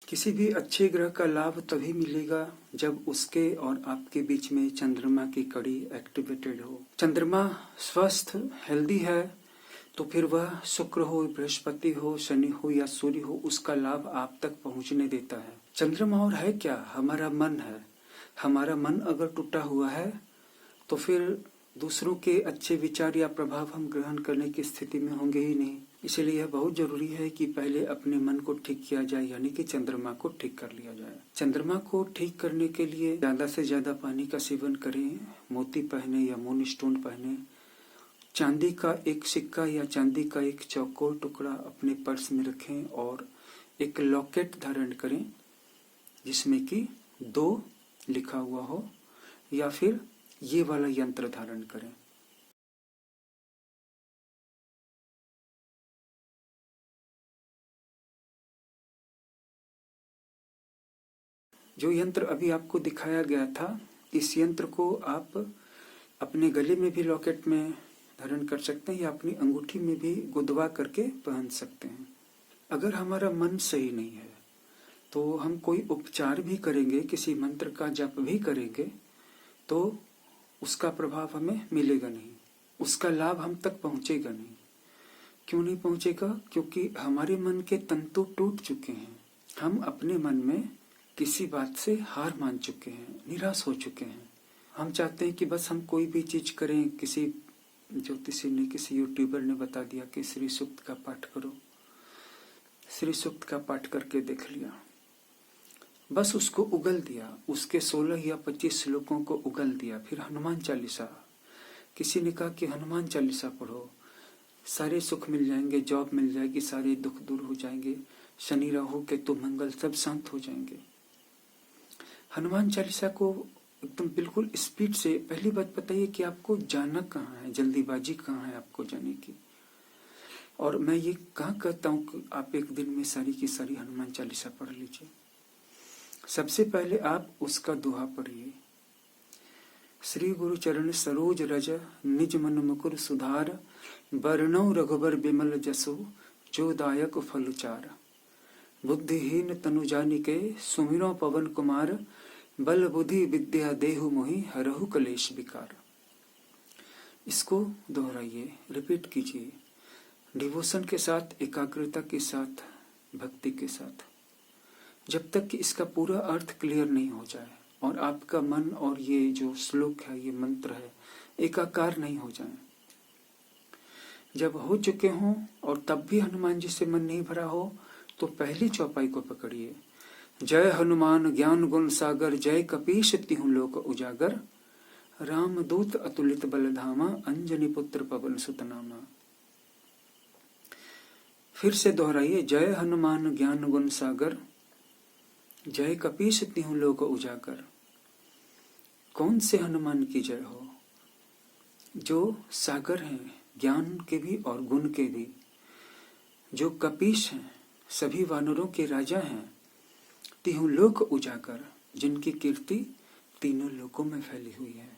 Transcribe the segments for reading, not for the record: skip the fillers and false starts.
किसी भी अच्छे ग्रह का लाभ तभी मिलेगा जब उसके और आपके बीच में चंद्रमा की कड़ी एक्टिवेटेड हो। चंद्रमा स्वस्थ हेल्दी है तो फिर वह शुक्र हो, बृहस्पति हो, शनि हो या सूर्य हो, उसका लाभ आप तक पहुंचने देता है। चंद्रमा और है क्या? हमारा मन है। हमारा मन अगर टूटा हुआ है तो फिर दूसरों के अच्छे विचार या प्रभाव हम ग्रहण करने की स्थिति में होंगे ही नहीं। इसलिए यह बहुत जरूरी है कि पहले अपने मन को ठीक किया जाए, यानी कि चंद्रमा को ठीक कर लिया जाए। चंद्रमा को ठीक करने के लिए ज्यादा से ज्यादा पानी का सेवन करें, मोती पहने या मून स्टोन पहने, चांदी का एक सिक्का या चांदी का एक चौकोर टुकड़ा अपने पर्स में रखें और एक लॉकेट धारण करें जिसमें कि 2 लिखा हुआ हो, या फिर ये वाला यंत्र धारण करें। जो यंत्र अभी आपको दिखाया गया था, इस यंत्र को आप अपने गले में भी लॉकेट में धारण कर सकते हैं या अपनी अंगूठी में भी गुदवा करके पहन सकते हैं। अगर हमारा मन सही नहीं है तो हम कोई उपचार भी करेंगे, किसी मंत्र का जप भी करेंगे तो उसका प्रभाव हमें मिलेगा नहीं, उसका लाभ हम तक पहुंचेगा नहीं। क्यों नहीं पहुंचेगा? क्योंकि हमारे मन के तंतु टूट चुके हैं। हम अपने मन में किसी बात से हार मान चुके हैं, निराश हो चुके हैं। हम चाहते हैं कि बस हम कोई भी चीज करें। किसी ज्योतिषी ने, किसी यूट्यूबर ने बता दिया कि श्री सूक्त का पाठ करो, श्री सूक्त का पाठ करके देख लिया, बस उसको उगल दिया, उसके 16 या 25 श्लोकों को उगल दिया। फिर हनुमान चालीसा, किसी ने कहा कि हनुमान चालीसा पढ़ो, सारे सुख मिल जाएंगे, जॉब मिल जाएगी, सारे दुख दूर हो जाएंगे, शनि राहु केतु मंगल सब शांत हो जाएंगे। हनुमान चालीसा को एकदम बिल्कुल स्पीड से, पहली बात बताइए कि आपको जाना कहाँ है, जल्दीबाजी कहाँ है आपको जाने की। और मैं ये कहाँ कहता हूँ कि आप एक दिन में सारी की सारी हनुमान चालीसा पढ़ लीजिए। सबसे पहले आप उसका दोहा पढ़िए, श्री गुरु चरण सरोज रज निज मन मुकुर सुधार, बरनौ रघुबर बिमल जसो जो दायक फल चार, बुद्धिहीन तनु जानिके सुमिरो पवन कुमार, बल बुद्धि विद्या देहु मोहि हरहु कलेश विकार। इसको दोहराइए, रिपीट कीजिए, डिवोशन के साथ, एकाग्रता के साथ, भक्ति के साथ, जब तक कि इसका पूरा अर्थ क्लियर नहीं हो जाए और आपका मन और ये जो श्लोक है, ये मंत्र है, एकाकार नहीं हो जाए। जब हो चुके हों और तब भी हनुमान जी से मन नहीं भरा हो तो पहली चौपाई को पकड़िए, जय हनुमान ज्ञान गुण सागर, जय कपीश तिहुँ लोक उजागर, राम दूत अतुलित बल धामा, अंजनी पुत्र पवन सुत नामा। फिर से दोहराइए, जय हनुमान ज्ञान गुण सागर, जय कपीश तिहुँ लोक उजागर। कौन से हनुमान की जय हो? जो सागर हैं, ज्ञान के भी और गुण के भी, जो कपीश हैं, सभी वानरों के राजा हैं, तिहुँ लोक उजागर, जिनकी कीर्ति तीनों लोकों में फैली हुई है।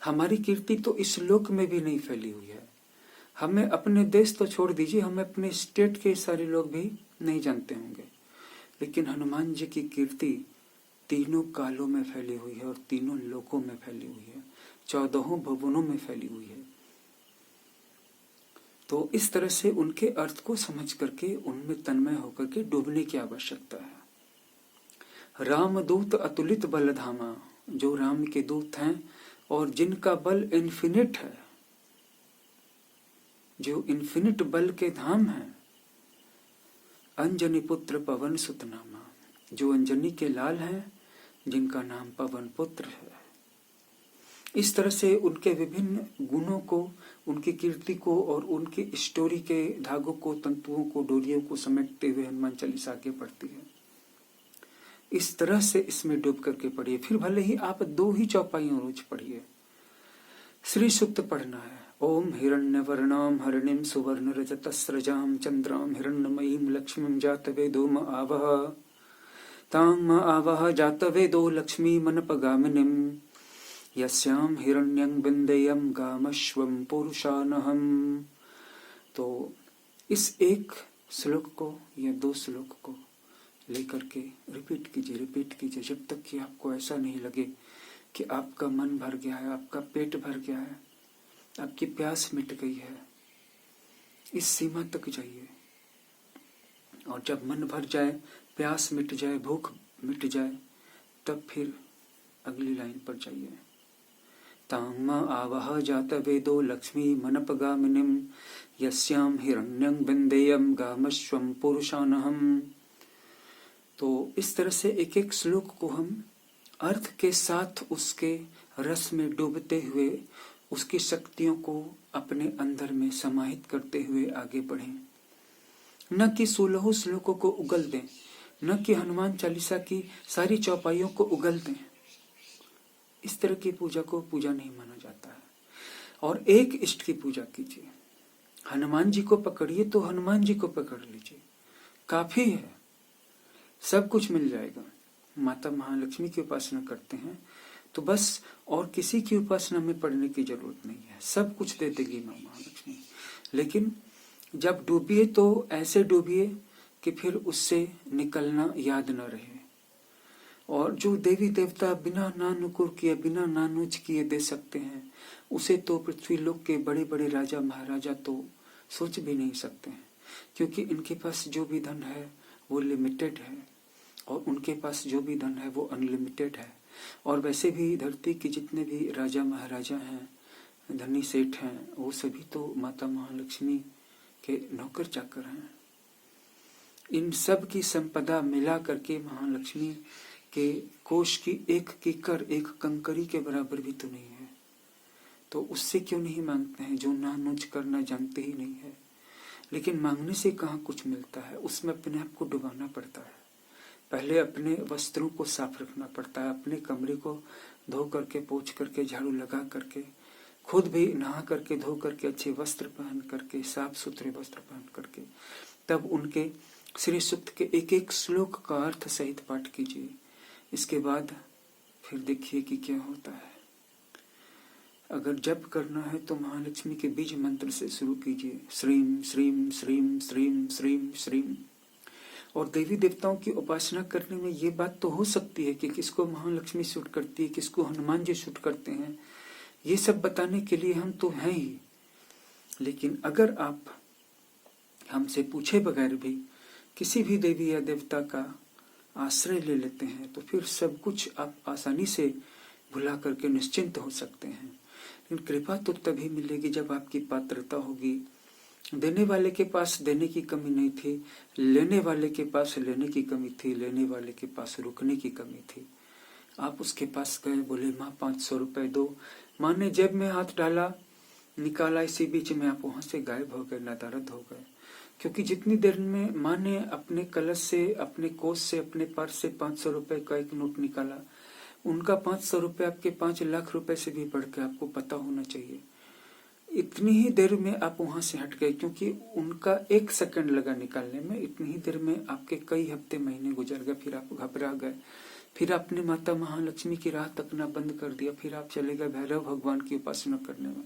हमारी कीर्ति तो इस लोक में भी नहीं फैली हुई है। हमें अपने देश तो छोड़ दीजिए, हमें अपने स्टेट के सारे लोग भी नहीं जानते होंगे, लेकिन हनुमान जी की कीर्ति तीनों कालों में फैली हुई है और तीनों लोकों में फैली हुई है, 14 भुवनों में फैली हुई है। तो इस तरह से उनके अर्थ को समझ करके उनमें तन्मय होकर के डूबने की आवश्यकता है। रामदूत अतुलित बल धामा, जो राम के दूत हैं और जिनका बल इन्फिनिट है, जो इन्फिनिट बल के धाम है, अंजनी पुत्र पवन सुत नामा, जो अंजनी के लाल हैं, जिनका नाम पवन पुत्र है। इस तरह से उनके विभिन्न गुणों को, उनकी कीर्ति को और उनकी स्टोरी के धागों को, तंतुओं को, डोरियों को समेटते हुए हनुमान चालीसा आगे बढ़ती है। इस तरह से इसमें डूब करके पढ़िए। फिर भले ही आप 2 ही चौपाइयों रोज पढ़िए। श्री सूक्त पढ़ना है, ओम हिरण्यवर्णाम हरिणीम सुवर्ण रजतस्रजाम चंद्राम हिरण्यमयीम लक्ष्मीम जातवेदोम आवह, ताम आवह जातवेदो लक्ष्मी मनपगामिनीम, यस्याम हिरण्यं बिंदेयम गामश्वम पुरुषानहम। तो इस एक श्लोक को या 2 श्लोक को लेकर के रिपीट कीजिए जब तक कि आपको ऐसा नहीं लगे कि आपका मन भर गया है, आपका पेट भर गया है, आपकी प्यास मिट गई है। इस सीमा तक जाइए, और जब मन भर जाए, प्यास मिट जाए, भूख मिट जाए, तब फिर अगली लाइन पर जाइए। ताम आवह जात वेदो लक्ष्मी मनपगामिनीम यस्याम हिरण्यं विंदेयम गामश्वम पुरुषानहम। तो इस तरह से एक एक श्लोक को हम अर्थ के साथ उसके रस में डूबते हुए उसकी शक्तियों को अपने अंदर में समाहित करते हुए आगे बढ़ें। न कि 16 श्लोकों को उगल दें, न कि हनुमान चालीसा की सारी चौपाइयों को उगल दें। इस तरह की पूजा को पूजा नहीं माना जाता है। और एक इष्ट की पूजा कीजिए। हनुमान जी को पकड़िए तो हनुमान जी को पकड़ लीजिए, काफी है, सब कुछ मिल जाएगा। माता महालक्ष्मी की उपासना करते हैं तो बस और किसी की उपासना में पड़ने की जरूरत नहीं है, सब कुछ दे देगी माँ महालक्ष्मी। लेकिन जब डूबिए तो ऐसे डूबिए कि फिर उससे निकलना याद न रहे। और जो देवी देवता बिना नानुकुर किए, बिना नानुज किए दे सकते हैं, उसे तो पृथ्वी लोक के बड़े बड़े राजा महाराजा तो सोच भी नहीं सकते हैं, क्योंकि इनके पास जो भी धन है वो लिमिटेड है, और उनके पास जो भी धन है वो अनलिमिटेड है। और वैसे भी धरती के जितने भी राजा महाराजा हैं, धनी सेठ हैं, वो सभी तो माता महालक्ष्मी के नौकर चाकर हैं। इन सब की संपदा मिला करके महालक्ष्मी के कोष की एक कीकर, एक कंकरी के बराबर भी तो नहीं है। तो उससे क्यों नहीं मांगते हैं जो नानुज करना जानते ही नहीं है। लेकिन मांगने से कहाँ कुछ मिलता है, उसमें अपने आप को डुबाना पड़ता है। पहले अपने वस्त्रों को साफ रखना पड़ता है, अपने कमरे को धो करके, पोंछ करके, झाड़ू लगा करके, खुद भी नहा करके, धो करके, अच्छे वस्त्र पहन करके, साफ सुथरे वस्त्र पहन करके, तब उनके श्री सूक्त के एक एक श्लोक का अर्थ सहित पाठ कीजिए। इसके बाद फिर देखिए कि क्या होता है। अगर जप करना है तो महालक्ष्मी के बीज मंत्र से शुरू कीजिए, श्रीम श्रीम श्रीम श्रीम श्रीम श्रीम। और देवी देवताओं की उपासना करने में ये बात तो हो सकती है कि किसको महालक्ष्मी शूट करती है, किसको हनुमान जी शूट करते हैं, ये सब बताने के लिए हम तो हैं ही। लेकिन अगर आप हमसे पूछे बगैर भी किसी भी देवी या देवता का आश्रय ले लेते हैं तो फिर सब कुछ आप आसानी से भुला करके निश्चिंत हो सकते हैं। लेकिन कृपा तो तभी मिलेगी जब आपकी पात्रता होगी। देने वाले के पास देने की कमी नहीं थी, लेने वाले के पास लेने की कमी थी, लेने वाले के पास रुकने की कमी थी। आप उसके पास गए, बोले माँ 500 रुपए दो। माँ ने जेब में हाथ डाला, निकाला, इसी बीच में आप वहां से गायब हो गए, नदारद हो गए। क्योंकि जितनी देर में माँ ने अपने कलश से, अपने कोष से, अपने पर्स से 500 रुपए का एक नोट निकाला, उनका 500 रुपए आपके 5 लाख रुपए से भी बढ़ के आपको पता होना चाहिए। इतनी ही देर में आप वहां से हट गए, क्योंकि उनका 1 सेकंड लगा निकालने में। इतनी ही देर में आपके कई हफ्ते महीने गुजर गए, फिर आप घबरा गए, फिर आपने माता महालक्ष्मी की राह तकना बंद कर दिया, फिर आप चले गए भैरव भगवान की उपासना करने में।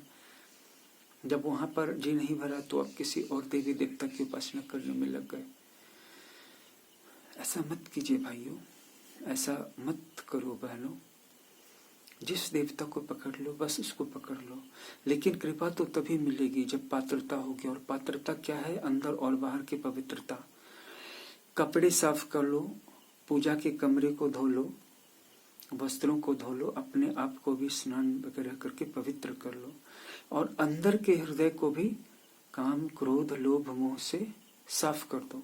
जब वहां पर जी नहीं भरा तो आप किसी और देवी देवता की उपासना करने में लग गए। ऐसा मत कीजिए भाइयों, ऐसा मत करो बहनों। जिस देवता को पकड़ लो बस उसको पकड़ लो। लेकिन कृपा तो तभी मिलेगी जब पात्रता होगी। और पात्रता क्या है? अंदर और बाहर की पवित्रता। कपड़े साफ कर लो, पूजा के कमरे को धो लो, वस्त्रों को धो लो, अपने आप को भी स्नान वगैरह करके पवित्र कर लो। और अंदर के हृदय को भी काम क्रोध लोभ मोह से साफ कर दो।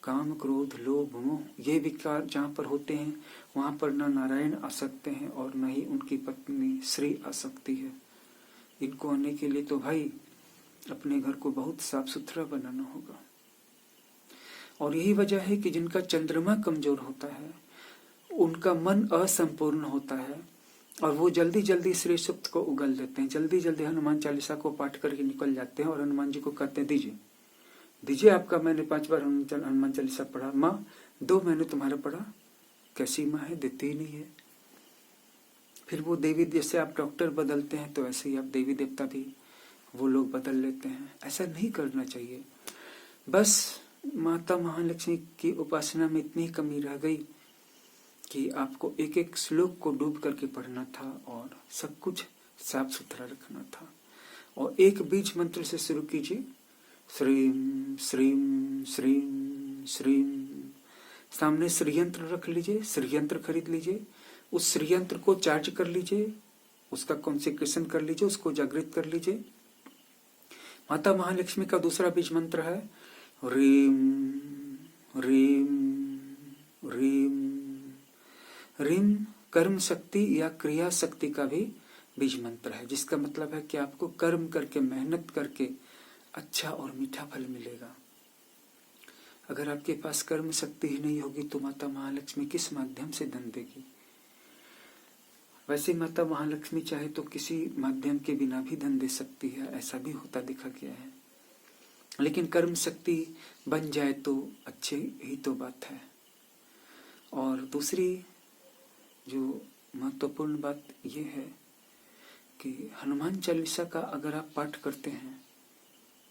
काम क्रोध लोभ मोह ये विकार जहाँ पर होते हैं वहां पर न नारायण आ सकते हैं और न ही उनकी पत्नी श्री आ सकती है। इनको आने के लिए तो भाई अपने घर को बहुत साफ सुथरा बनाना होगा। और यही वजह है कि जिनका चंद्रमा कमजोर होता है उनका मन असंपूर्ण होता है और वो जल्दी जल्दी श्री सूक्त को उगल देते हैं, जल्दी जल्दी हनुमान चालीसा को पाठ करके निकल जाते हैं और हनुमान जी को कहते हैं दीजिए दीजिए आपका, मैंने 5 बार हनुमान चालीसा पढ़ा, माँ 2 महीने तुम्हारा पढ़ा। कैसी माँ है, देती ही नहीं है। फिर वो देवी, जैसे आप डॉक्टर बदलते हैं तो ऐसे ही आप देवी देवता भी वो लोग बदल लेते हैं। ऐसा नहीं करना चाहिए। बस माता महालक्ष्मी की उपासना में इतनी कमी रह गई कि आपको एक एक श्लोक को डूब करके पढ़ना था और सब कुछ साफ सुथरा रखना था। और एक बीज मंत्र से शुरू कीजिए, श्रीम श्रीम श्रीम श्रीम। सामने श्रीयंत्र रख लीजिए, श्रीयंत्र खरीद लीजिए, उस श्रीयंत्र को चार्ज कर लीजिए, उसका कॉन्सेक्रेशन कर लीजिए, उसको जागृत कर लीजिए। माता महालक्ष्मी का दूसरा बीज मंत्र है रीम रीम रीम। रीम कर्म शक्ति या क्रिया शक्ति का भी बीज मंत्र है, जिसका मतलब है कि आपको कर्म करके, मेहनत करके अच्छा और मीठा फल मिलेगा। अगर आपके पास कर्म शक्ति ही नहीं होगी तो माता महालक्ष्मी किस माध्यम से धन देगी? वैसे माता महालक्ष्मी चाहे तो किसी माध्यम के बिना भी धन दे सकती है, ऐसा भी होता देखा गया है। लेकिन कर्म शक्ति बन जाए तो अच्छी ही तो बात है। और दूसरी जो महत्वपूर्ण बात यह है कि हनुमान चालीसा का अगर आप पाठ करते हैं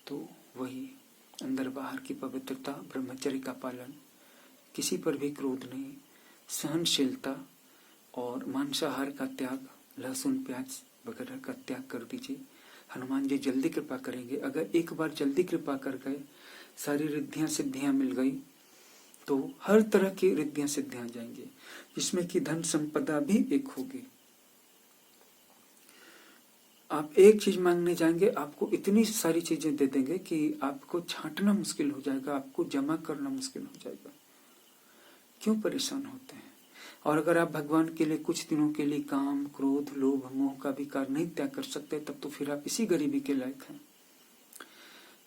तो वही अंदर बाहर की पवित्रता, ब्रह्मचर्य का पालन, किसी पर भी क्रोध नहीं, सहनशीलता और मांसाहार का त्याग, लहसुन प्याज वगैरह का त्याग कर दीजिए। हनुमान जी जल्दी कृपा करेंगे। अगर एक बार जल्दी कृपा कर गए, सारी रिद्धियां सिद्धियां मिल गई तो हर तरह की रिद्धियां सिद्धियां जाएंगी, जिसमें कि धन संपदा भी एक होगी। आप एक चीज मांगने जाएंगे, आपको इतनी सारी चीजें दे देंगे कि आपको छांटना मुश्किल हो जाएगा, आपको जमा करना मुश्किल हो जाएगा। क्यों परेशान होते हैं? और अगर आप भगवान के लिए कुछ दिनों के लिए काम, क्रोध, लोभ, मोह का विकार नहीं त्याग कर सकते, तब तो फिर आप इसी गरीबी के लायक हैं।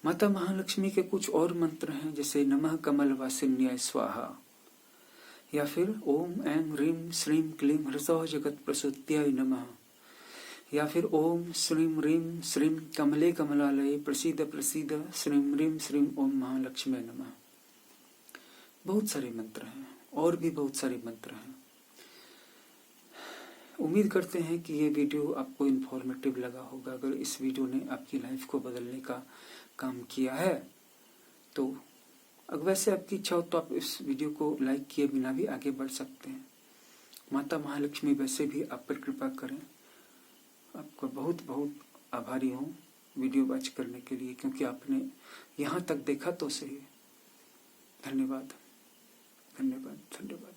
माता महालक्ष्मी के कुछ और मंत्र हैं, जैसे नमः कमल वासिन्याय स्वाहा, या फिर ओम ऐं ह्रीं श्रीं क्लीं ह्सौः जगत प्रसूत्याय नमः, या फिर ओम श्रीं ह्रीं श्रीं कमले कमलालये प्रसीद प्रसीद श्रीं ह्रीं श्रीं ओम महालक्ष्मी नमः। बहुत सारे मंत्र हैं और भी बहुत सारे मंत्र हैं। उम्मीद करते हैं कि ये वीडियो आपको इन्फॉर्मेटिव लगा होगा। अगर इस वीडियो ने आपकी लाइफ को बदलने का काम किया है तो अगर वैसे आपकी इच्छा हो तो आप इस वीडियो को लाइक किए बिना भी आगे बढ़ सकते हैं। माता महालक्ष्मी वैसे भी आप पर कृपा करें। आपका बहुत बहुत आभारी हूँ वीडियो वॉच करने के लिए, क्योंकि आपने यहाँ तक देखा तो सही। धन्यवाद धन्यवाद धन्यवाद।